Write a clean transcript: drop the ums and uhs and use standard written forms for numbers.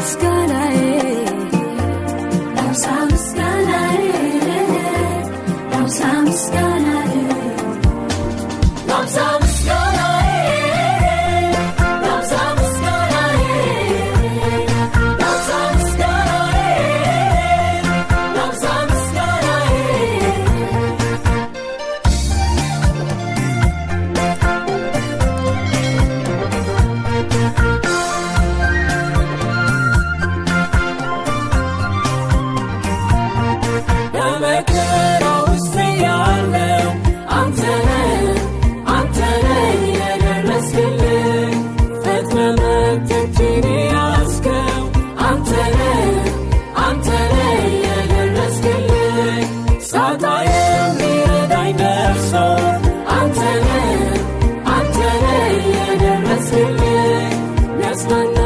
ምስጋናዬ ላብዛ ምስጋናዬ ላብዛ ምስጋናዬ ላብዛ ምስጋናዬ ላብዛ ምስጋናዬ ላብዛ ምስጋናዬ ላብዛ ምስጋናዬ በመከራ ውስጥ ያለው አንተ ነህ የደረስክልኝ ፈጥነህ መክተቴን ያዝከው አንተ ነህ የደረስክልኝ ሳጣ የሚረዳኝ ደርሶ አንተ ነህ የደረስክልኝ ሚያጽናና